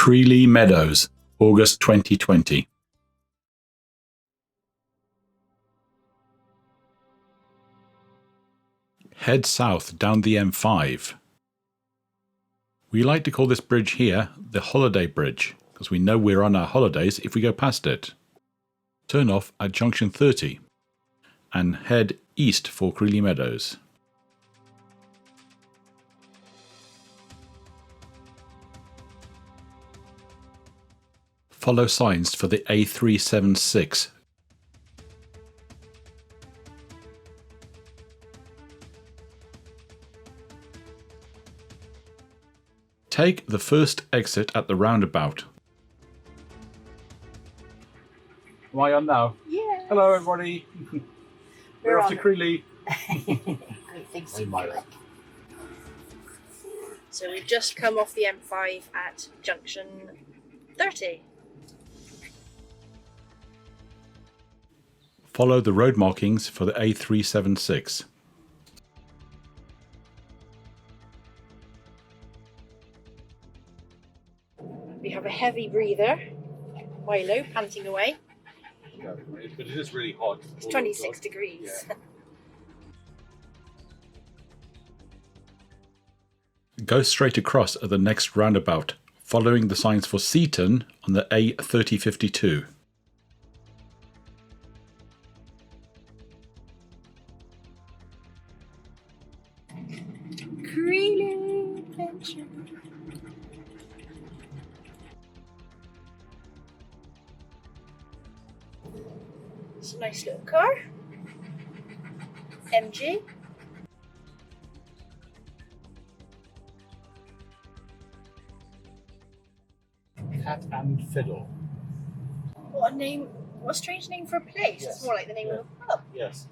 Crealy Meadows, August 2020. Head south down the M5. We like to call this bridge here the Holiday Bridge, because we know we're on our holidays if we go past it. Turn off at junction 30 and head east for Crealy Meadows. Follow signs for the A376. Take the first exit at the roundabout. Am I on now? Yeah. Hello everybody. We're off to Crealy. Great things to do. So we've just come off the M5 at junction 30. Follow the road markings for the A376. We have a heavy breather, Milo, panting away. Yeah, but it is really hot. It's 26 degrees. Yeah. Go straight across at the next roundabout, following the signs for Seaton on the A3052. Crealy adventure. It's a nice little car. MG. Cat and Fiddle. What a name! What a strange name for a place. Yes. It's more like the name of a pub. Yes.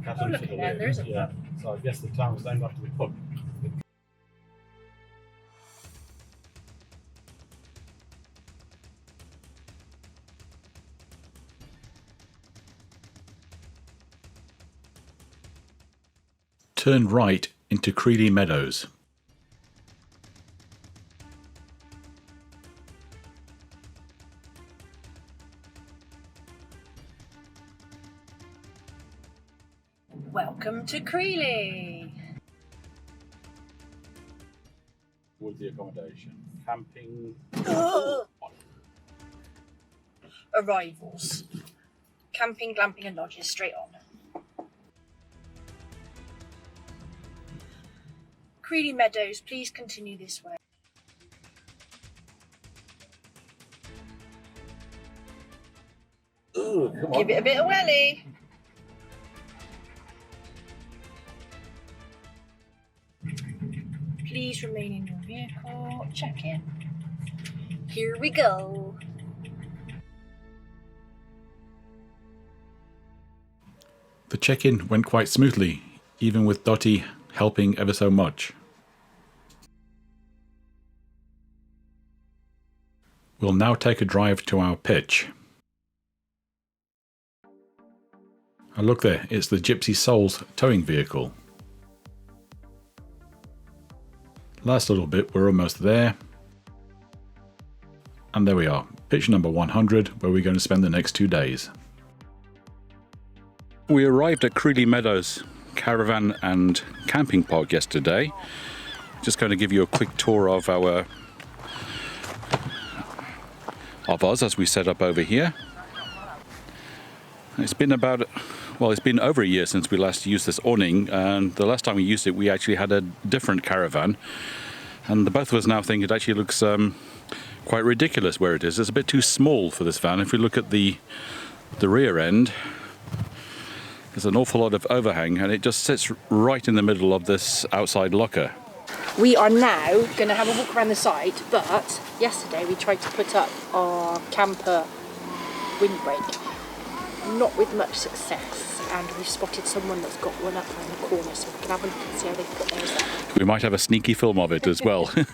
Oh, look at that, there is a pub. So I guess the town was named after the pub. Turn right into Crealy Meadows. Welcome to Crealy. With the accommodation. Camping. Arrivals. Camping, glamping and lodges straight on. Crealy Meadows, please continue this way. Ooh, come on. Give it a bit of welly. Please remain in your vehicle. Check in. Here we go. The check-in went quite smoothly, even with Dottie helping ever so much. We'll now take a drive to our pitch. Oh, look there, it's the Gypsy Souls towing vehicle. Last little bit, we're almost there. And there we are, pitch number 100, where we're going to spend the next 2 days. We arrived at Crealy Meadows Caravan and Camping Park yesterday. Just going to give you a quick tour of us as we set up over here. It's been it's been over a year since we last used this awning, and the last time we used it we actually had a different caravan, and the both of us now think it actually looks quite ridiculous where it is. It's a bit too small for this van. If we look at the rear end, there's an awful lot of overhang and it just sits right in the middle of this outside locker. We are now going to have a walk around the site, but yesterday we tried to put up our Kampa windbreak, not with much success, and we've spotted someone that's got one up around the corner, so we can have a look and see how they've put theirs up. We might have a sneaky film of it as well. And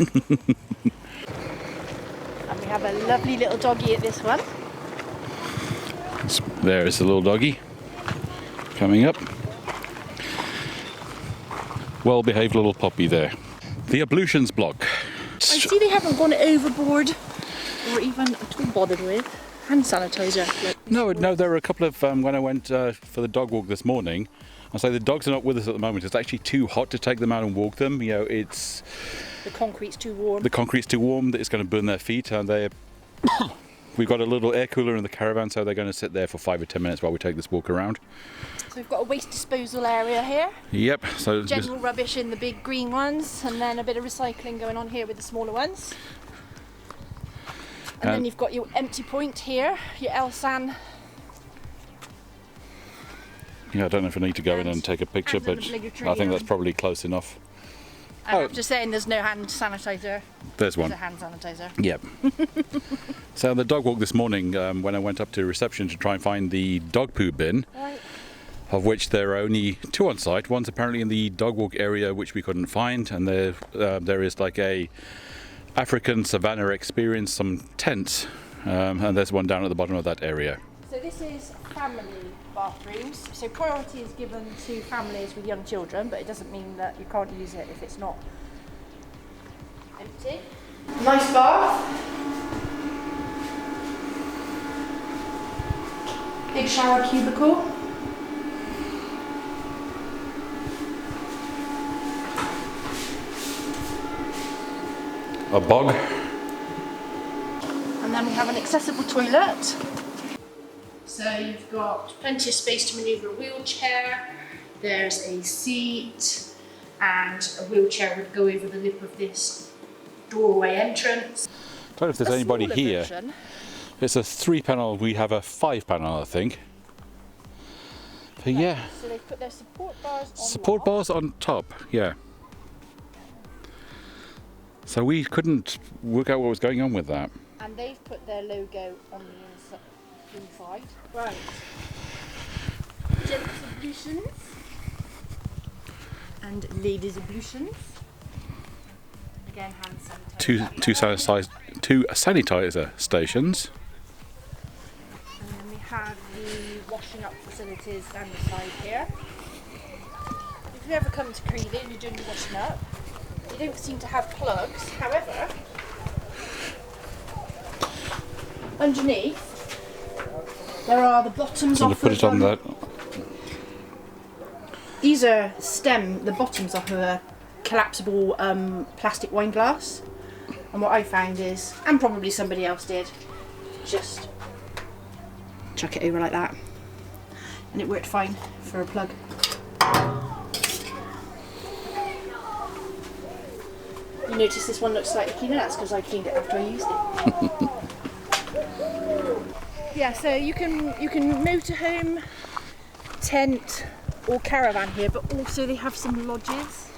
we have a lovely little doggy at this one. There is the little doggy coming up. Well-behaved little puppy there. The ablutions block. I see they haven't gone overboard or even at all bothered with hand sanitizer. No, there were a couple of, when I went for the dog walk this morning, I say the dogs are not with us at the moment. It's actually too hot to take them out and walk them. You know, it's... The concrete's too warm. The concrete's too warm, that it's going to burn their feet, and they're... We've got a little air cooler in the caravan, so they're going to sit there for 5 or 10 minutes while we take this walk around. So we've got a waste disposal area here. Yep. So general rubbish in the big green ones, and then a bit of recycling going on here with the smaller ones. And then you've got your empty point here, your Elsan. Yeah, I don't know if I need to go in and take a picture, but I think that's probably close enough. And I'm just saying there's no hand sanitizer. There's one. There's a hand sanitizer. Yep. So the dog walk this morning, when I went up to reception to try and find the dog poo bin, right, of which there are only 2 on site. One's apparently in the dog walk area, which we couldn't find, and there is like a African savannah experience, some tents, and there's one down at the bottom of that area. So this is family bathrooms. So priority is given to families with young children, but it doesn't mean that you can't use it if it's not empty. Nice bath. Big shower cubicle. A bog. And then we have an accessible toilet. So you've got plenty of space to manoeuvre a wheelchair. There's a seat, and a wheelchair would go over the lip of this doorway entrance. I don't know if there's anybody here. Version. It's a 3-panel, we have a 5-panel, I think. But yeah. So they've put their support bars on Support bars on top, yeah. So we couldn't work out what was going on with that. And they've put their logo on the inside. Right. Gents ablutions. And ladies ablutions. Again, hand sanitizer. Two sanitizer stations. And then we have the washing up facilities down the side here. If you ever come to Crealy and you're doing your washing up, they don't seem to have plugs. However, underneath there are the bottoms of put it on that. These are the bottoms of a collapsible plastic wine glass. And what I found is, and probably somebody else did, just chuck it over like that. And it worked fine for a plug. You notice this one looks slightly cleaner? That's because I cleaned it after I used it. Yeah, so you can motorhome, tent or caravan here, but also they have some lodges.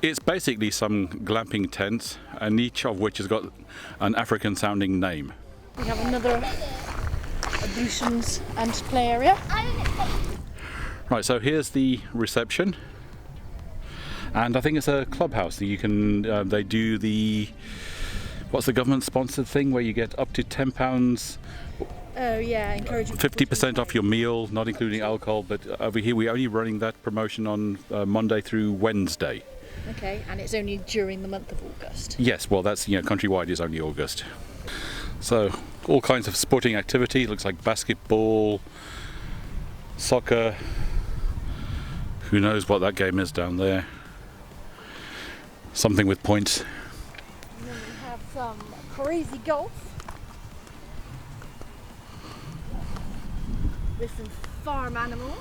It's basically some glamping tents, and each of which has got an African sounding name. We have another ablutions and play area. Right, so here's the reception. And I think it's a clubhouse that you can, they do what's the government sponsored thing where you get up to £10. Oh yeah, encouraging 50% off your meal, not including alcohol, but over here we're only running that promotion on Monday through Wednesday. Okay, and it's only during the month of August. Yes, well that's, countrywide is only August. So all kinds of sporting activity, looks like basketball, soccer, who knows what that game is down there. Something with points. And then we have some crazy golf with some farm animals.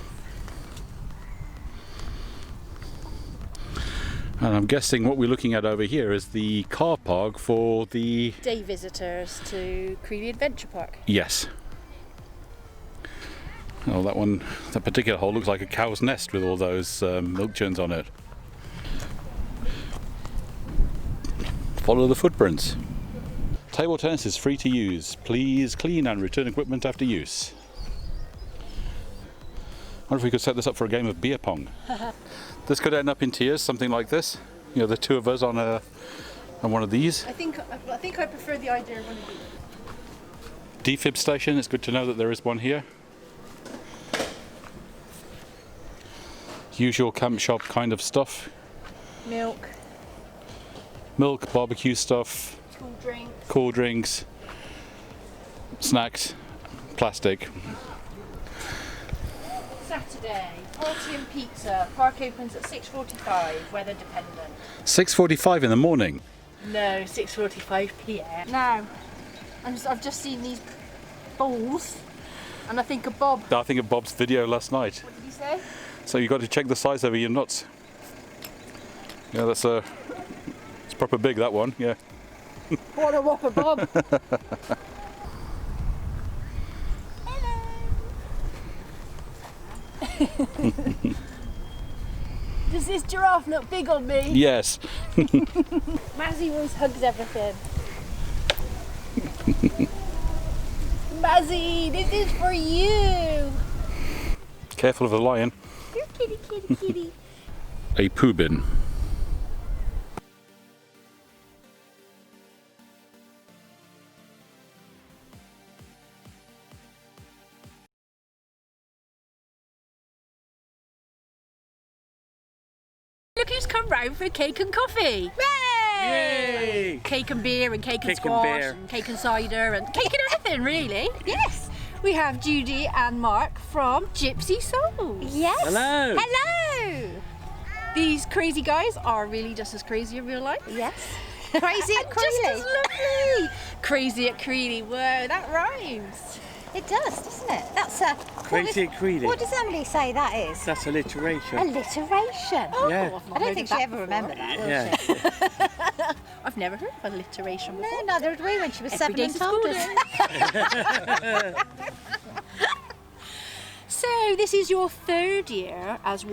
And I'm guessing what we're looking at over here is the car park for the day visitors to Crealy Adventure Park. Yes. Oh, that particular hole looks like a cow's nest with all those milk churns on it. Follow the footprints. Table tennis is free to use. Please clean and return equipment after use. I wonder if we could set this up for a game of beer pong. This could end up in tears, something like this. The 2 of us on one of these. I think I prefer the idea of one of these. Defib station, it's good to know that there is one here. Usual camp shop kind of stuff. Milk. milk, barbecue stuff, cool drinks, snacks, plastic. Saturday, party and pizza. Park opens at 6:45, weather dependent. 6:45 in the morning. No, 6:45 p.m. Now, I've just seen these balls, and I think of Bob. I think of Bob's video last night. What did he say? So you got to check the size over your nuts. Yeah, that's it's proper big, that one. Yeah. What a whopper, Bob. Does this giraffe look big on me? Yes. Mazzy always hugs everything. Mazzy, this is for you. Careful of the lion. You're kitty, kitty, kitty. A poo bin. Look who's come round for cake and coffee. Yay! Cake and beer and cake and Cake and squash beer. and cake and cider and cake and everything, really. Yes. We have Judy and Mark from Gypsy Souls. Yes. Hello. Hello. These crazy guys are really just as crazy in real life. Yes. Crazy at Just as Crealy. lovely. Crazy at Crealy. Whoa, that rhymes. It does, doesn't it? That's Crazy at Crealy. What does Emily say that is? That's alliteration. Alliteration. Oh, Yeah. I've not I don't heard think of she that ever before. remembered that, will Yeah. she? I've never heard of alliteration before. No, neither did we when she was Every 7 day's and a told school us. So this is your third year as It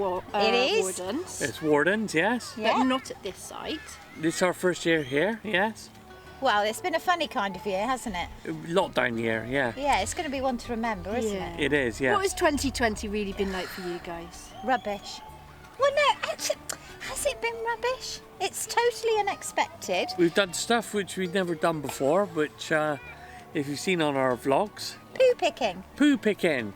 is. wardens. It's wardens, yes. But Yeah. not at this site. This is our first year here, yes. Well, it's been a funny kind of year, hasn't it? Lockdown year, yeah. Yeah, it's going to be one to remember, isn't Yeah. it? It is, yeah. What has 2020 really been like for you guys? Rubbish. Well, no, actually, has it been rubbish? It's totally unexpected. We've done stuff which we've never done before, which if you've seen on our vlogs, Poo picking. poo picking,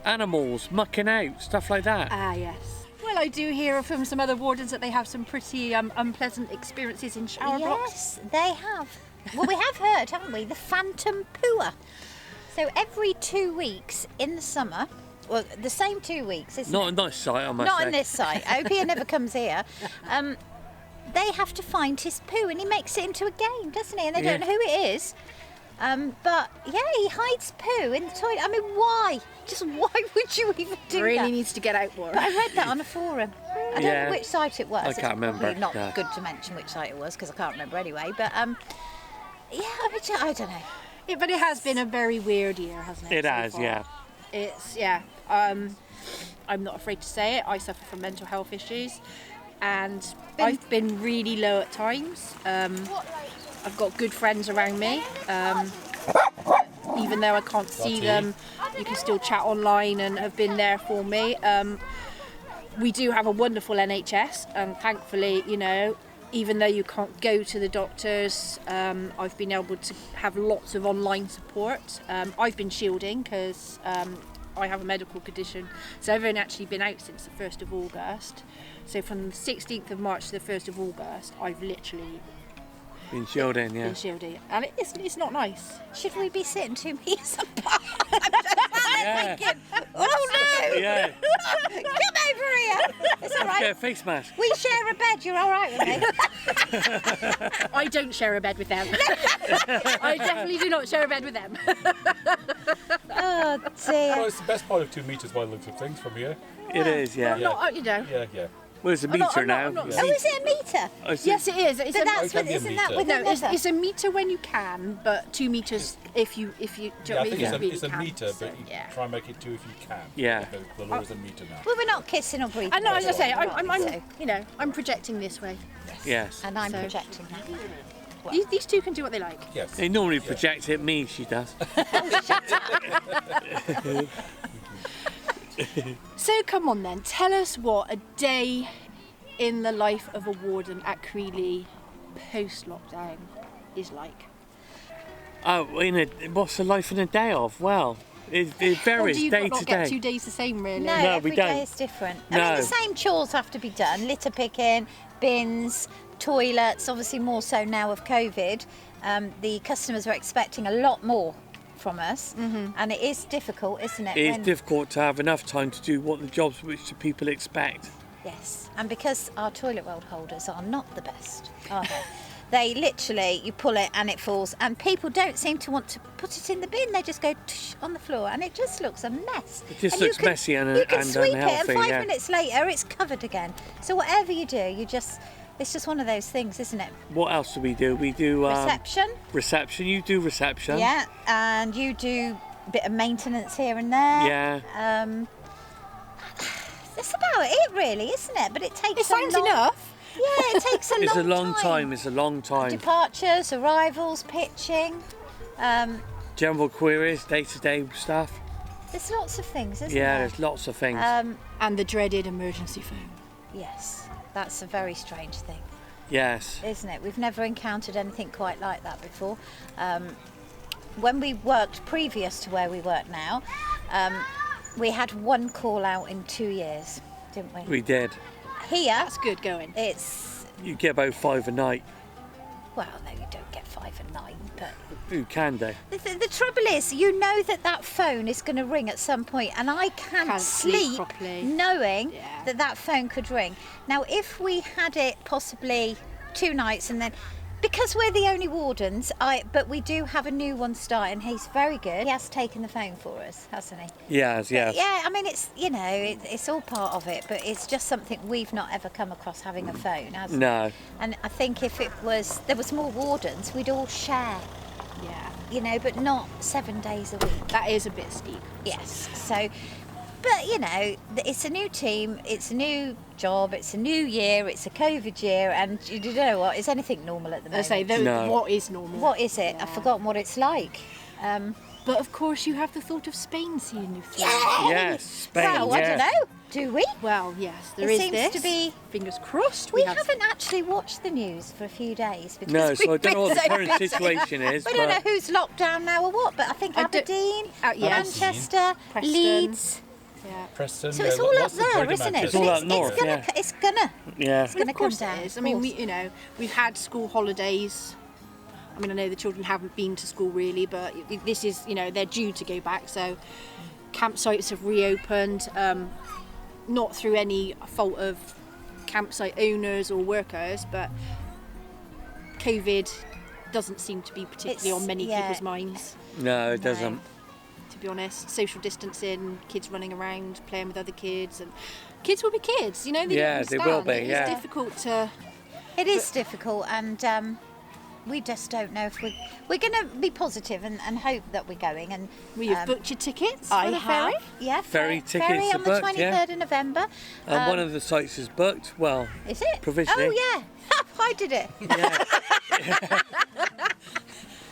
animals, mucking out, stuff like that. Ah, yes. Well, I do hear from some other wardens that they have some pretty unpleasant experiences in shower blocks. Yes, they have. Well, we have heard, haven't we? The phantom pooer. So every 2 weeks in the summer, well, the same 2 weeks, isn't Not it? a nice sight, I must Not say. on this site. I hope he never comes here. They have to find his poo, and he makes it into a game, doesn't he? And they don't Yeah. know who it is. But yeah, he hides poo in the toilet. I mean, why? Just why would you even do Really that? needs to get out more. But I read that on a forum. I don't Yeah. know which site it was. I can't remember, Probably not no. good to mention which site it was because I can't remember anyway. But yeah, I don't know. Yeah, but it has been a very weird year, hasn't it? It so has, far? yeah. It's I'm not afraid to say it. I suffer from mental health issues, and I've been really low at times. I've got good friends around me. Even though I can't see them, you can still chat online and have been there for me. We do have a wonderful NHS, and thankfully, you know, even though you can't go to the doctors, I've been able to have lots of online support. I've been shielding because I have a medical condition, so I've only actually been out since the 1st of August. So from the 16th of March to the 1st of August, I've literally Been shielding, yeah. been shielding, and it's not nice. Should we be sitting 2 meters apart? I'm just Yeah. thinking, oh no! Yeah. Come over here! It's all right. Yeah, face mask. We share a bed. You're all right with me. I don't share a bed with them. I definitely do not share a bed with them. Oh dear. it's the best part of 2 meters by the looks of things from here. It is, yeah. I'm not, you know. Yeah. Well, it's a I'm not- meter I'm not- now. I'm not- Oh, is it a meter? Oh, it's Yes, it is. It's But a, that's can be a isn't that meter. within no, it's, the it's a meter when you can, but 2 meters if you do you know what I mean? If you really can. So, yeah. try and make it 2 if you can. Yeah. The law is a meter now. Well, we're not kissing or breathing. I know, as I say, Right, I'm so- you know, I'm projecting this way. Yes. And I'm So- projecting that. These two can do what they like. Yes. They normally project at me, she does. So come on then, tell us what a day in the life of a warden at Crealy post-lockdown is like. Oh, what's the life in a day of? Well, it Or varies do you day not to get day. 2 days the same, really? No, we every don't. day is different. I mean, No. the same chores have to be done: litter picking, bins, toilets, obviously more so now of COVID. The customers are expecting a lot more from us, and it is difficult, isn't it? It is difficult to have enough time to do what the jobs which the people expect. Yes, and because our toilet roll holders are not the best, are they? They literally, you pull it and it falls, and people don't seem to want to put it in the bin. They just go on the floor, and it just looks a mess. It just And looks messy and you can sweep unhealthy. it, and 5 yeah. minutes later, it's covered again. So whatever you do, it's just one of those things, isn't it? What else do? We do Reception. Reception. You do reception. Yeah, and you do a bit of maintenance here and there. Yeah. That's about it, really, isn't it? But it takes. It sounds enough. Yeah, it takes It's a long time. It's a long time. Departures, arrivals, pitching. General queries, day-to-day stuff. There's lots of things, isn't Yeah, there? there's lots of things. And the dreaded emergency phone. Yes, that's a very strange thing, Yes. isn't it? We've never encountered anything quite like that before. When we worked previous to where we work now, we had one call out in 2 years, didn't we? We did. Here, That's good going. it's, You get about 5 a night. well, no, you don't get 5 and 9, but You can do. the trouble is, you know that phone is going to ring at some point, and I can't sleep sleep properly. knowing Yeah. that phone could ring. Now, if we had it possibly 2 nights, and then, because we're the only wardens, but we do have a new one starting. He's very good. He has taken the phone for us, hasn't he? Yes, yes. Yeah, I mean, it's, it's all part of it, but it's just something we've not ever come across, having a phone, has it? No. And I think if there was more wardens, we'd all share, Yeah. but not 7 days a week. That is a bit steep. Yes. So, but it's a new team, it's a new job, it's a new year, it's a COVID year, and you know what? Is anything normal at the I moment? say, No. what is normal? What is it? Yeah. I've forgotten what it's like. But of course, you have the thought of Spain seeing you through. Yes, Spain, Well, I yeah. don't know. Do we? Well, yes, there It is seems this. to be- Fingers crossed. We haven't actually watched the news for a few days because No, so I we've don't know what the been so current busy. situation is, We don't know but who's locked down now or what, but I think I do- Aberdeen, yes. Manchester, Preston. Leeds. Yeah. Preston. So it's all up there, isn't it? It's all up north, it's gonna, yeah. it's gonna. yeah. It's gonna Of course come down. it is. of I mean, course. we've had school holidays. I mean, I know the children haven't been to school really, but this is, they're due to go back. So campsites have reopened, not through any fault of campsite owners or workers, but COVID doesn't seem to be particularly It's- on many yeah. people's minds. No, it doesn't. To be honest, social distancing, kids running around, playing with other kids, and kids will be kids. They don't Yeah, they will understand. be, yeah. It's difficult to. It is difficult, and we just don't know if we're going to be positive and hope that we're going. And Well, you've booked your tickets I for the have, ferry. yeah, Ferry tickets ferry are on the booked, 23rd yeah. of November. And one of the sites is booked. Well, Is it? provisionally. Oh yeah, I did it. yeah.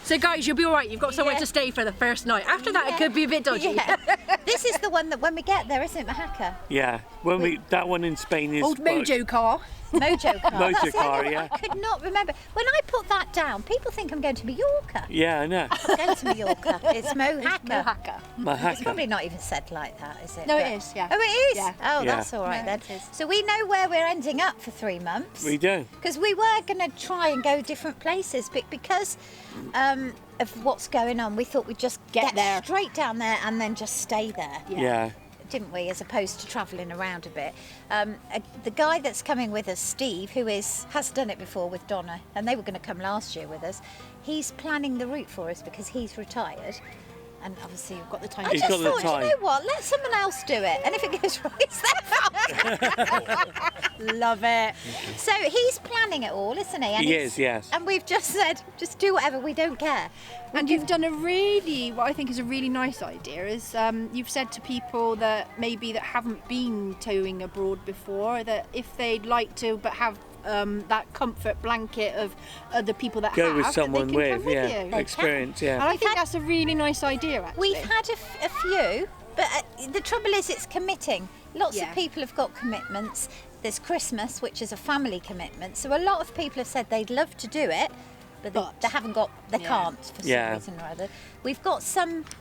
So guys, you'll be all right. You've got somewhere Yeah. to stay for the first night. After that, it could be a bit dodgy. Yeah. This is the one that when we get there, isn't it, Mojocar? Yeah. When that one in Spain is Old booked. Mojocar. Mojocar. Mojocar, That's the only one yeah. I could not remember. When I put that down, people think I'm going to Mallorca. Yeah, I know. I'm going to Mallorca. It's Mojocar. Mojocar. It's Mahaka. probably not even said like that, is it? No, But- it is, yeah. Oh, it is? Yeah. Oh, Yeah. that's all right No, then. it is. So we know where we're ending up for 3 months. We do. Because we were going to try and go different places, but because of what's going on, we thought we'd just Get there. straight down there and then just stay there. Yeah. Didn't we, as opposed to travelling around a bit. The guy that's coming with us, Steve, who has done it before with Donna, and they were going to come last year with us, he's planning the route for us because he's retired. And obviously, you've got the time. I He's just got the thought, time. you know what, let someone else do it. And if it goes wrong, it's their fault. Love it. So he's planning it all, isn't he? And He it's- is, yes. And we've just said, just do whatever, we don't care. And you've done what I think is a really nice idea is you've said to people that maybe that haven't been towing abroad before that if they'd like to but have that comfort blanket of other people that Go have, with that someone they can come with, yeah. with you. Experience, And yeah. I think that's a really nice idea actually. We've had a few, but the trouble is it's committing. Lots Yeah. of people have got commitments. There's Christmas, which is a family commitment. So a lot of people have said they'd love to do it, but they haven't got, they Yeah. can't for some Yeah. reason or other. We've got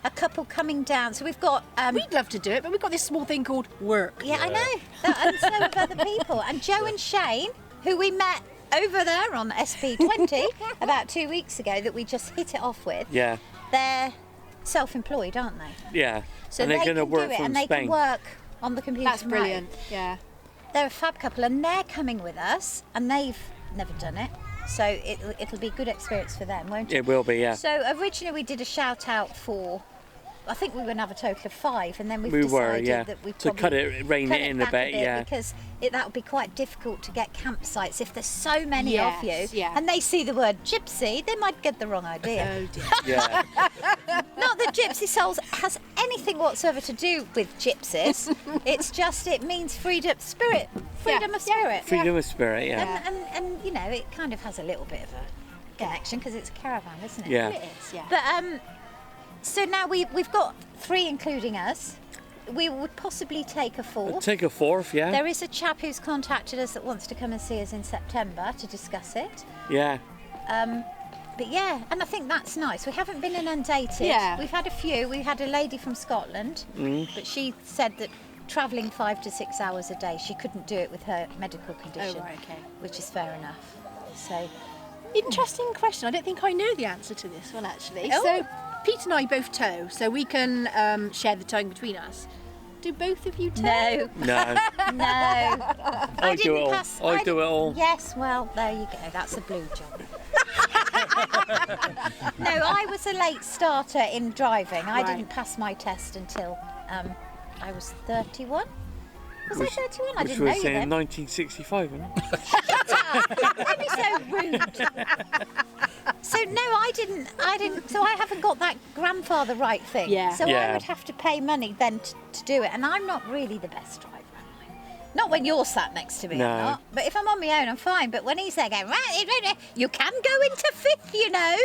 a couple coming down. So we've got, We'd love to do it, but we've got this small thing called work. yeah, I know, and so have other people. And Joe and Shane, who we met over there on SP20 about 2 weeks ago that we just hit it off with. Yeah. They're self-employed, aren't they? Yeah. So and they're they going to can work do it from and they Spain. can work on the computer. That's from brilliant. home. Yeah. They're a fab couple and they're coming with us and they've never done it. So it'll be a good experience for them, won't it? It will be, yeah. So originally we did a shout out for, I think we were going to have a total of 5 and then we've We were, decided yeah. that we To probably cut it, rein it in a back bit, yeah. Because that would be quite difficult to get campsites if there's so many of Yes, you yeah. and they see the word gypsy, they might get the wrong idea. Oh dear. Yeah. Not that Gypsy Souls has anything whatsoever to do with gypsies. It's just it means freedom of spirit. Yeah. Of spirit. Freedom of spirit, yeah. And you know, it kind of has a little bit of a connection because it's a caravan, isn't it? Yeah. It is, yeah. But so now we've got 3 including us. We would possibly take a 4th. Take a 4th, yeah. There is a chap who's contacted us that wants to come and see us in September to discuss it. Yeah. But yeah, and I think that's nice. We haven't been inundated. Yeah. We've had a few. We had a lady from Scotland, but she said that travelling 5 to 6 hours a day, she couldn't do it with her medical condition. Oh, right, okay. Which is fair enough. So, Interesting question. I don't think I know the answer to this one actually. Oh. So Pete and I both tow, so we can share the towing between us. Do both of you tow? no, No. no. I do it all. I do it all. Yes, well, there you go. That's a blue job. No, I was a late starter in driving. I Right. didn't pass my test until I was 31. Was I 31? I Which didn't know was you in then. 1965, wasn't it? Don't be so rude. So no, I didn't. So I haven't got that grandfather right thing. Yeah. So I Yeah. would have to pay money then to do it, and I'm not really the best driver, am I? Not when you're sat next to me, No. I'm not. But if I'm on my own, I'm fine. But when he's there going, right, you can go into 5th, you know.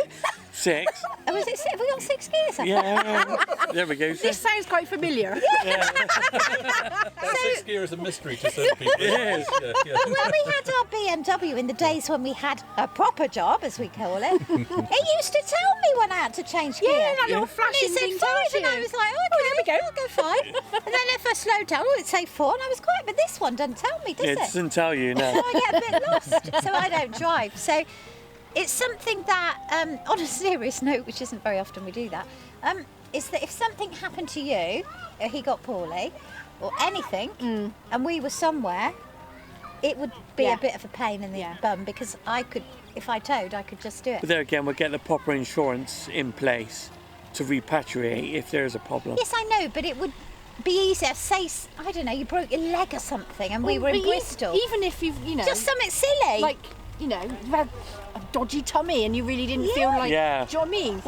6. Oh, is it? Have we got 6 gears? Yeah. There we go. This sounds quite familiar. That 6th gear is a mystery to certain people. It is. Yeah, yeah. But when we had our BMW in the days when we had a proper job, as we call it, he used to tell me when I had to change gear. Yeah, that little And flashing he said thing 5, tells and I you. was like, oh, there we go, I'll go 5. And then if I slowed down, oh, it'd say 4, and I was quiet. But this one doesn't tell me, does It it? doesn't tell you, no. So I get a bit lost. So I don't drive. So it's something that, on a serious note, which isn't very often we do that, is that if something happened to you, or he got poorly, or anything, and we were somewhere, it would be Yeah. a bit of a pain in the Yeah. bum because I could, if I towed, I could just do it. But there again, we'll get the proper insurance in place to repatriate if there's a problem. Yes, I know, but it would be easier. Say, I don't know, you broke your leg or something, and we were in But Bristol. Even if you've, Just something silly. like, you had a dodgy tummy and you really didn't feel like, Yeah. do you know what I mean?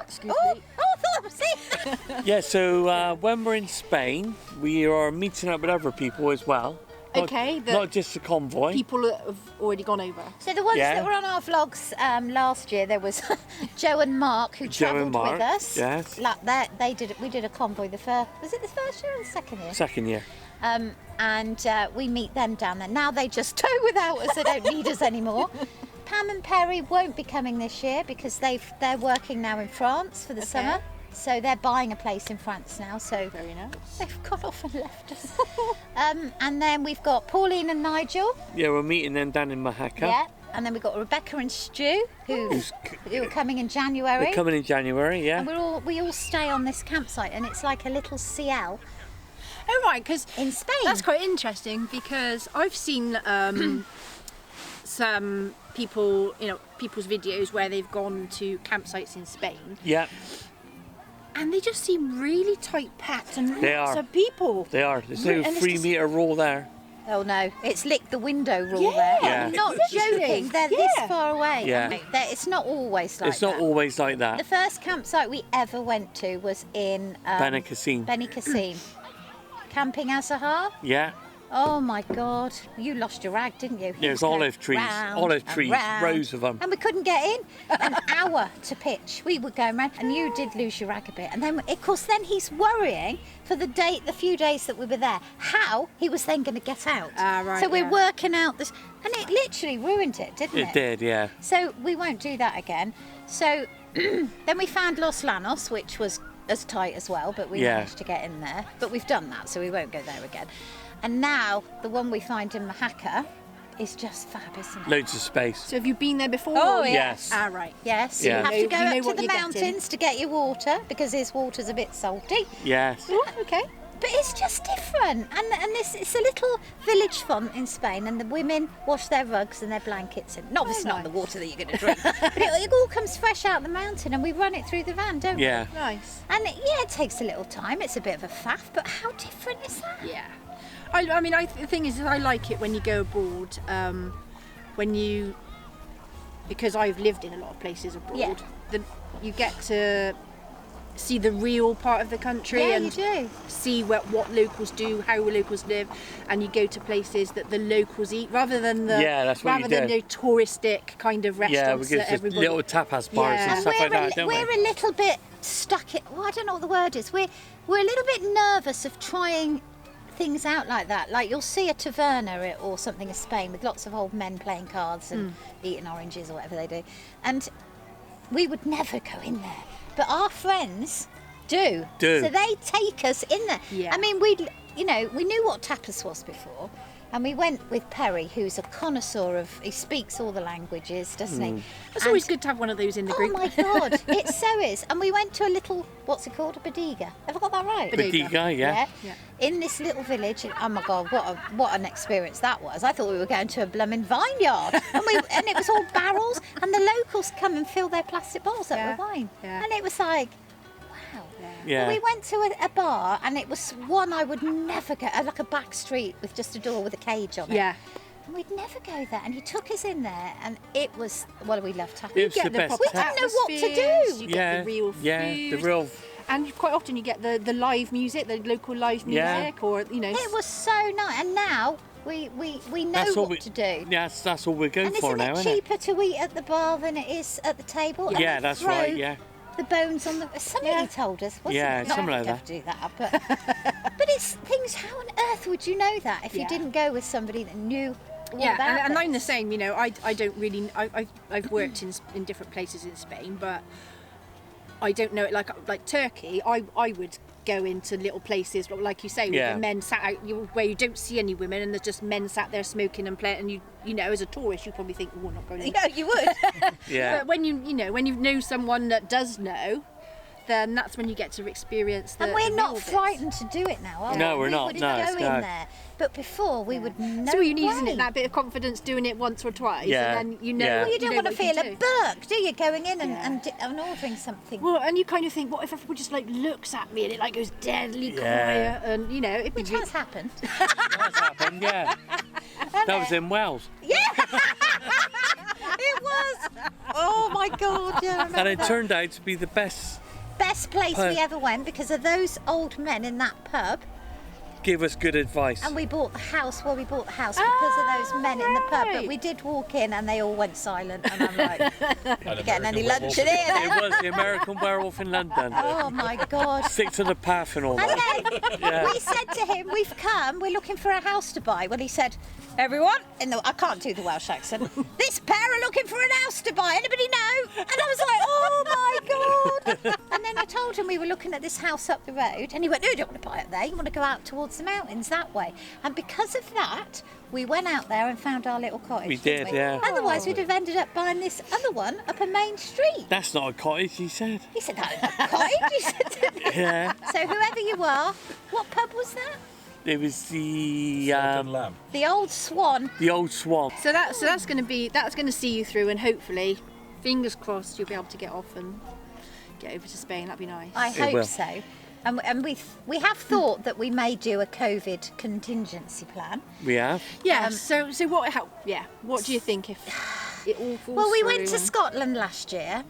Excuse oh, me. I thought, see. Yeah, so when we're in Spain, we are meeting up with other people as well. Not- Okay, Not just a convoy. People that have already gone over. So the ones Yeah. that were on our vlogs last year, there was Joe and Mark who Joe and travelled with Mark, us. yes. Like we did a convoy was it the first year or the second year? Second year. And we meet them down there. Now they just tow without us. They don't need us anymore. Pam and Perry won't be coming this year because they're working now in France for the summer. So they're buying a place in France now. So Very nice. they've gone off and left us. And then we've got Pauline and Nigel. Yeah, we're meeting them down in Mojocar. Yeah. And then we've got Rebecca and Stu who are coming in January. They're coming in January, yeah. And we all stay on this campsite, and it's like a little CL Oh, right, because in Spain. that's quite interesting because I've seen some people, people's videos where they've gone to campsites in Spain Yeah, and they just seem really tight packed and They lots are. of people. they are. There's Right, no and it's 3 just- metre rule there. Oh no, it's lick the window rule Yeah. there. Yeah. I'm not Literally. joking. They're this Yeah. far away. Yeah. It's not always like It's not that. always like The that. first campsite we ever went to was in Benicassim. Benicassim. Camping Azahar. Yeah, Oh my God, you lost your rag, didn't you? there's olive trees, rows of them. And we couldn't get in. An hour to pitch. We were going round, and you did lose your rag a bit. And then, of course, then he's worrying for the few days that we were there, how he was then going to get out. Ah, right, so we're yeah. working out this, and it literally ruined it, didn't it? It did, yeah. So we won't do that again. So then we found Los Llanos, which was as tight as well, but we Yeah. managed to get in there. But we've done that, so we won't go there again. And now the one we find in Mojocar, is just fab, isn't it? Loads of space. So have you been there before? Oh, or- yes. Ah, right. Yes, Yeah. you have to You go know up to what the you're getting. mountains to get your water because his water's a bit salty. Yes. Oh, okay. But it's just different, and it's a little village font in Spain, and the women wash their rugs and their blankets, and obviously not the water that you're going to drink, but it all comes fresh out the mountain, and we run it through the van, don't Yeah. Nice. we? And it takes a little time. It's a bit of a faff, but how different is that? Yeah. I mean, the thing is I like it when you go abroad, because I've lived in a lot of places abroad, you get to see the real part of the country Yeah, and you do. see what locals do, how locals live, and you go to places that the locals eat rather than the Yeah, that's what rather you than do. the touristic kind of Yeah, we restaurants get that just everybody. little tapas bars Yeah. and stuff like that, don't we? We're a little bit stuck in. Well, I don't know what the word is. We're a little bit nervous of trying things out like that. Like you'll see a taverna or something in Spain with lots of old men playing cards and eating oranges or whatever they do, and we would never go in there. But our friends do. Do. So they take us in there. Yeah. I mean, we knew what tapas was before. And we went with Perry, who's a connoisseur he speaks all the languages, doesn't he? It's And- always good to have one of those in the Oh group. my God, it so is. And we went to a little, what's it called? A bodega. Have I got that right? Bodega. Bodega, yeah. Yeah. In this little village. Oh my God, what an experience that was. I thought we were going to a blooming vineyard. And it was all barrels. And the locals come and fill their plastic bottles up Yeah. with wine. Yeah. And it was like, wow. Yeah. Well, we went to a bar and it was one I would never go, like a back street with just a door with a cage on it. Yeah. And we'd never go there. And he took us in there and it was, well, we loved tapas. It was Get the the best. proper We didn't know what to atmospheres, do. You Yeah, get the real food. yeah, the real. And quite often you get the live music, the local live music, Yeah. or It was so nice. And now we know That's all what we to do. Yeah, that's all we're going And for isn't now, it isn't it? cheaper to eat at the bar than it is at the table? And Yeah, they that's throw right. Yeah. The bones on the. Somebody Yeah. told us, wasn't Yeah, it? Not something like that. Do that, but it's things. How on earth would you know that if you Yeah. didn't go with somebody that knew all Yeah, about and it? I'm the same. You know, I don't really. I've worked in different places in Spain, but I don't know it like Turkey. I would go into little places, like you say, with Yeah. the men sat out where you don't see any women, and there's just men sat there smoking and playing. And you know, as a tourist, you probably think, "Oh, I'm not going." In. Yeah, you would. Yeah. But when you know someone that does know, then that's when you get to experience the. And we're the not real bits. frightened to do it now, are we? No, we're not. We would No, go it's in no. there. But before, we would no So all you need, isn't way. it, that bit of confidence doing it once or twice, Yeah. and then you know. Yeah. Well, you don't know want to what you feel can a do. burk, do you, going in and, Yeah. and ordering something? Well, and you kind of think, what if everyone just like looks at me and it like goes deadly Yeah. quiet, and you know, it Which has happened. That's happened, yeah. That was in Wales. Yeah, it was. Oh my God! Yeah, I remember And it that. turned out to be the best. Best place Pub. we ever went because of those old men in that pub, Give us good advice. and we bought the house. Well, we bought the house because of those men in the pub. But right. we did walk in, and they all went silent, and I'm like, getting any lunch in It here? was the American Werewolf in London. Oh my God! Stick to the path and all And that. then Yeah. we said to him, "We've come. We're looking for a house to buy." Well, he said, "Everyone," I can't do the Welsh accent. "This pair are looking for an house to buy. Anybody know?" And I was like, "Oh my God!" And then I told him we were looking at this house up the road, and he went, "No, you don't want to buy it there. You want to go out towards the mountains that way." And because of that, we went out there and found our little cottage. We didn't did, yeah. Otherwise, we'd have ended up buying this other one up a main street. That's not a cottage, he said. He said, "That is a cottage." He said to me. Yeah. So whoever you are, what pub was that? It was the Lamb. The Old Swan. the old Swan. So that's going to see you through, and hopefully, fingers crossed, you'll be able to get off and get over to Spain. That'd be nice. I It hope will. so. And we have thought that we may do a COVID contingency plan. We have. Yeah. So what? What do you think if it all falls Well, we through went to and- Scotland last year,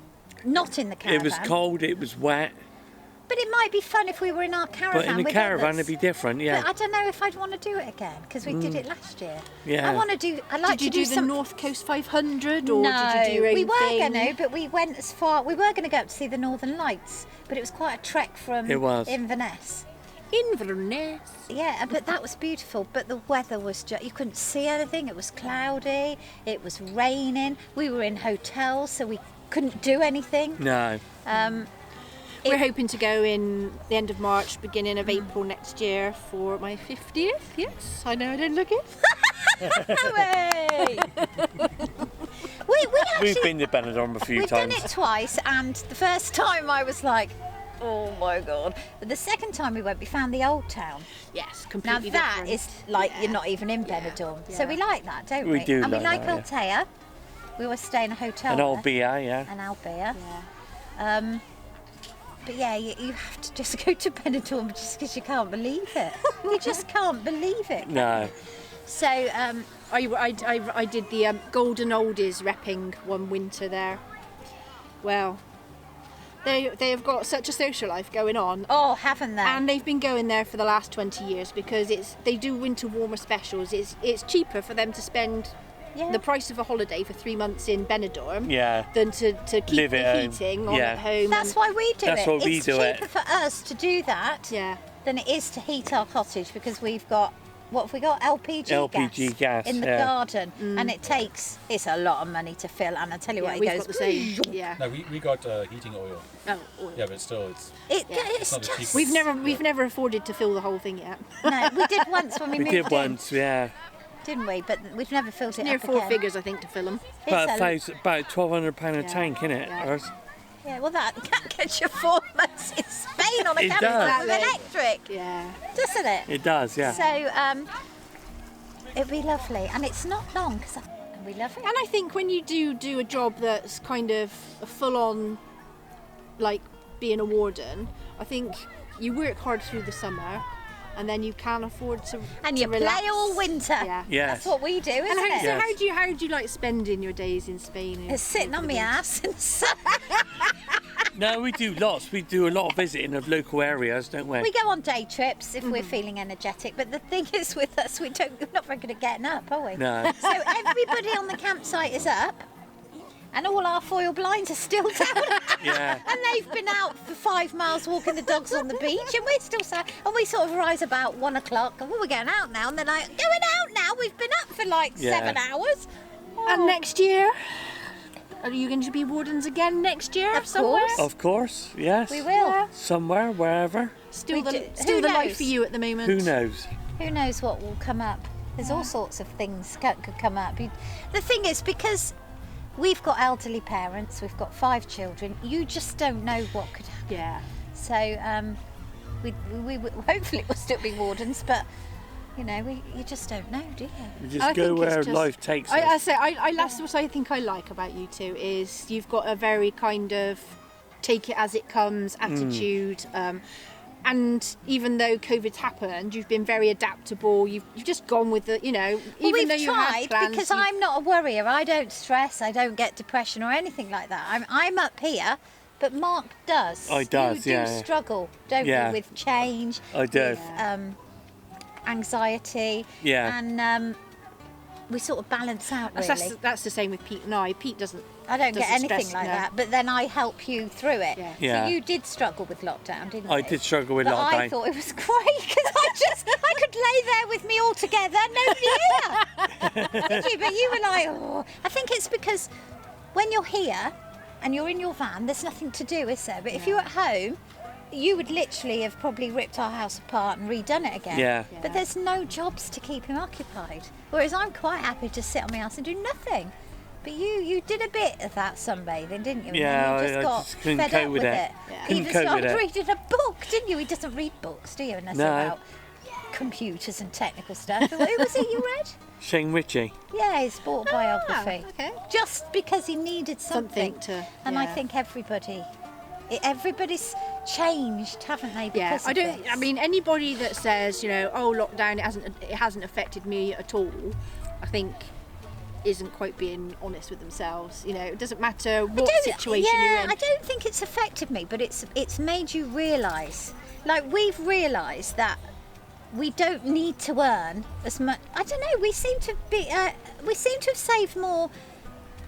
not in the caravan. It was cold, it was wet. But it might be fun if we were in our caravan. But in the with caravan others. it'd be different, yeah. But I don't know if I'd want to do it again because we did it last year. Yeah. I want to do. I like Did you to do do the some. North Coast 500, or No, did you do your own we were thing? going to, but we went as far. We were going to go up to see the Northern Lights, but it was quite a trek from It was. Inverness. Inverness. Yeah, but that was beautiful. But the weather was just, you couldn't see anything. It was cloudy. It was raining. We were in hotels, so we couldn't do anything. No. We're hoping to go in the end of March, beginning of April next year for my 50th. Yes, I know I didn't look it. Hooray! we actually, We've been to Benidorm a few we've times. done it twice, and the first time I was like, oh my god. But the second time we went, we found the old town. Yes, Now completely that different. is like Yeah. you're not even in Yeah. Benidorm. Yeah. So we like that, don't we? We do And we like like that, Altea. We always stay in a hotel. An old there. BA, yeah. And Albia. Yeah. But yeah, you have to just go to Benidorm just because you can't believe it. You just can't believe it. No. So, I did the Golden Oldies repping one winter there. Well, they have got such a social life going on. oh, haven't they? And they've been going there for the last 20 years because they do winter warmer specials. It's cheaper for them to spend yeah. the price of a holiday for 3 months in Benidorm Yeah. than to keep Live the at home. heating on Yeah. at home. That's why we do That's it. why we it's do it. cheaper for us to do that Yeah. than it is to heat our cottage because we've got, what have we got? LPG gas, in the yeah. garden. And it's a lot of money to fill. And I tell you Yeah, what, we've it got goes, the same. Yeah. No, we got heating oil. Oh, oil. Yeah, but still, it's it's not the just... cheapest. We've never afforded to fill the whole thing yet. No, we did once when we We moved did in, once, yeah. didn't we? But we've never filled it Near up four again. figures, I think, to fill them. It's About a- about £1,200 a Yeah. tank, innit? Yeah. Ours? Yeah, well, that gets you 4 months in Spain on a It campsite with does. electric, Yeah. doesn't it? It does, yeah. So, it'd be lovely, and it's not long because we love it. And I think when you do a job that's kind of a full-on, like being a warden, I think you work hard through the summer, and then you can afford to And to you relax. play all winter. Yeah. Yes. That's what we do, isn't And it? so Yes. how do you like spending your days in Spain? It's sitting on my ass and so No, we do lots. We do a lot of visiting of local areas, don't we? we go on day trips if we're feeling energetic. But the thing is with us, we're not very good at getting up, are we? No. So everybody on the campsite is up, and all our foil blinds are still down. Yeah. And they've been out for 5 miles walking the dogs on the beach, and we're still sat. And we sort of rise about 1 o'clock, and we're going out now. And they're like, going out now? We've been up for like Yeah. 7 hours. And next year, are you going to be wardens again next year? Of somewhere? course. Of course, yes. We will. Somewhere, wherever. Still We the do- still who the life knows? for you at the moment. Who knows? Who knows what will come up? There's all sorts of things could come up. The thing is, because we've got elderly parents, we've got 5 children, you just don't know what could happen. Yeah. So we hopefully we'll still be wardens, but you know, you just don't know, do you? We I just go think it's where just- life takes I us. say that's what I think I like about you two is you've got a very kind of take it as it comes attitude. And even though COVID's happened, you've been very adaptable. You've just gone with the, Well, even we've though you tried had plans. because I'm not a worrier. I don't stress. I don't get depression or anything like that. I'm up here, but Mark does. I does, You yeah. do struggle, don't Yeah. you, with change, I do. with anxiety, Yeah. and we sort of balance out really. That's the same with Pete and I. Pete doesn't. I don't get doesn't anything stress, like no. that, but then I help you through it. Yeah. Yeah. So you did struggle with lockdown, didn't you? I did struggle with But I lockdown. thought it was great because I could lay there with me all together, nobody here. Did you? But you were like, oh. I think it's because when you're here and you're in your van, there's nothing to do, is there? But if you're at home, you would literally have probably ripped our house apart and redone it again. Yeah. But there's no jobs to keep him occupied. Whereas I'm quite happy to sit on my ass and do nothing. But you did a bit of that sunbathing, didn't you? And Yeah, then you I got just couldn't fed cope up with with it. it. Yeah. Couldn't Even cope with started it. reading a book, didn't you? He doesn't read books, do you? Unless No. about computers and technical stuff. Who was it you read? Shane Ritchie. Yeah, his sport biography. okay. Just because he needed something. Something to- And I yeah. think everybody's changed, haven't they? Yeah, Because I of don't. this? I mean, anybody that says, oh, lockdown, it hasn't affected me at all, I think isn't quite being honest with themselves. It doesn't matter what situation you're in. I don't think it's affected me, but it's made you realise. Like we've realised that we don't need to earn as much. I don't know. We seem to have saved more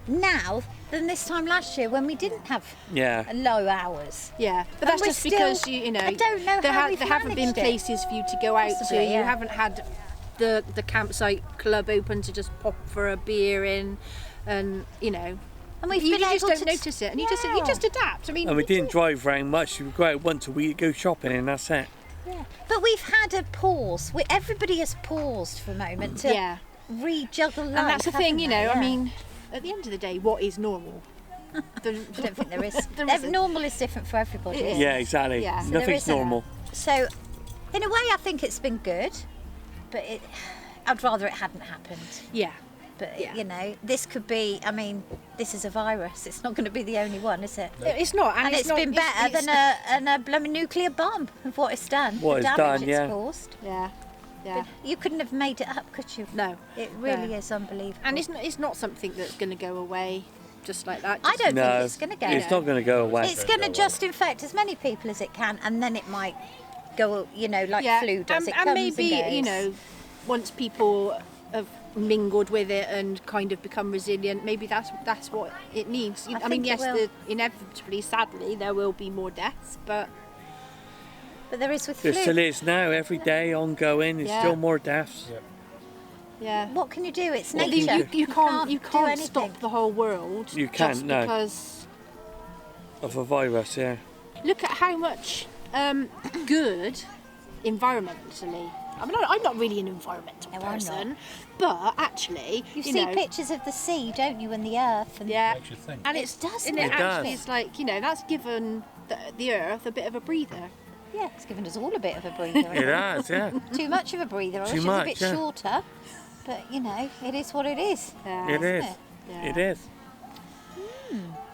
now than this time last year when we didn't have Yeah. low hours. Yeah, but And that's we're just still- because I don't know there, how we've there haven't been managed it. places for you to go out Possibly, to. yeah. You haven't had the campsite club open to just pop for a beer in, and And we've you been just able don't to notice it, and you Yeah. just adapt. I mean, And we didn't drive around much. We go out once a week, go shopping, and that's it. Yeah. But we've had a pause. Everybody has paused for a moment to Yeah. rejuggle life. And that's the thing, haven't you they? know. I Yeah. mean, at the end of the day, what is normal? I don't think there is. There isn't. Normal is different for everybody. It is. Yeah, exactly. Yeah. So there Nothing's isn't. normal. So, in a way, I think it's been good, but I'd rather it hadn't happened. Yeah. But Yeah. you know, this could be. I mean, this is a virus. It's not going to be the only one, is it? It's not, And it's not, been better than a blooming nuclear bomb of what it's done. What the it's damage done, it's yeah. caused. Yeah. Yeah. You couldn't have made it up, could you? No. It really No. is unbelievable. And it's not something that's going to go away just like that. I don't No, think it's going to go. it's not going to go away. It's going to just infect as many people as it can, and then it might go, you know, like flu does. It and comes maybe and goes. you know, once people have mingled with it and kind of become resilient, maybe that's what it needs. I mean, think it yes, will. inevitably, sadly, there will be more deaths, but But there is with There flu. still is now, every day ongoing. There's Yeah. still more deaths. yeah. What can you do? It's What nature. can You can't do stop anything. the whole world. You can't, just no. because Of a virus, yeah. look at how much good environmentally. I mean, I'm not really an environmental No, I'm person, but actually, You you see know, pictures of the sea, don't you, and the earth? And yeah, Makes you think. and it does, and doesn't it it? actually It does. is like, you know, that's given the earth a bit of a breather. Yeah, it's given us all a bit of a breather. It has, yeah. Too much of a breather, or Too it's much, a bit yeah. shorter. But you know, it is what it is. It is. Yeah. It is.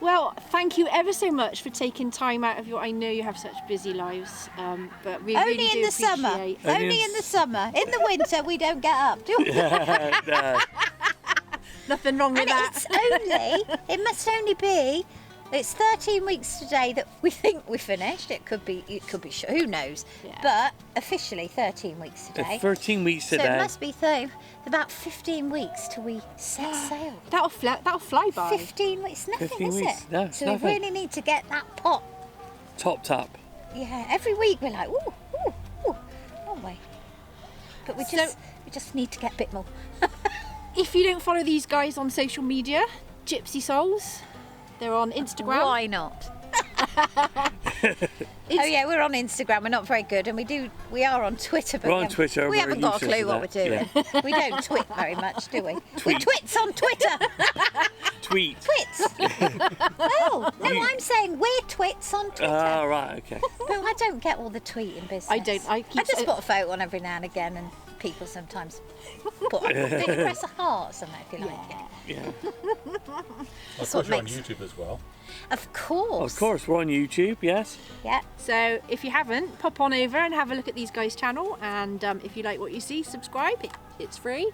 Well, thank you ever so much for taking time out of your. I know you have such busy lives, but we Only really in do the summer. appreciate- Only in the summer. In the winter, we don't get up, do we? No. Nothing wrong with And that. it's only, it must only be, it's 13 weeks today that we think we finished. It could be, who knows? Yeah. But officially 13 weeks today. It's 13 weeks So it today. must be about 15 weeks till we set sail. That'll fly by. 15 weeks, nothing, 15 is weeks, it? no, it's so nothing. we really need to get that pot. Topped up. Yeah, every week we're like, ooh, ooh, ooh, aren't we? But we just need to get a bit more. If you don't follow these guys on social media, Gypsy Souls, they're on Instagram. Why not? Oh yeah, we're on Instagram. We're not very good, and we are on Twitter. But We're on Twitter, We we're haven't got a useless clue what we're at doing. that, We don't twit very much, do we? We're Tweet. twits on Twitter. Tweet. Twits. Oh no, I'm saying we're twits on Twitter. Ah, right, okay. But I don't get all the tweeting business. I don't. I just put a photo on every now and again, and people sometimes put. Don't you press a heart or something if you like it? Yeah. Of what course, you're on makes- YouTube as well. Of course. Of course, we're on YouTube, yes. Yeah. So if you haven't, pop on over and have a look at these guys' channel. And if you like what you see, subscribe. It's free.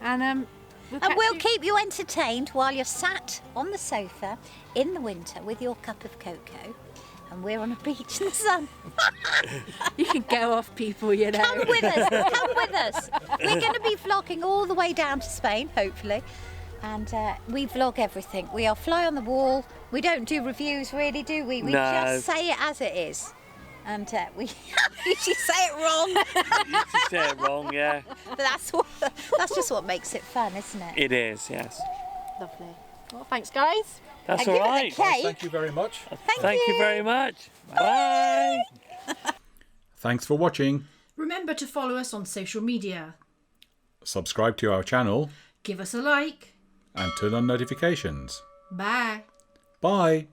And We'll keep you entertained while you're sat on the sofa in the winter with your cup of cocoa, and we're on a beach in the sun. You can go off, people. You know. Come with us. Come with us. We're going to be vlogging all the way down to Spain, hopefully. And we vlog everything. We are fly on the wall. We don't do reviews, really, do we? We No. just say it as it is. And we usually say it wrong. You say it wrong, yeah. But that's just what makes it fun, isn't it? It is, yes. Lovely. Well, thanks, guys. That's And all give it a right. cake. Thank you very much. Thank you very much. Bye. Thanks for watching. Remember to follow us on social media. Subscribe to our channel Give us a like. and turn on notifications. Bye. Bye.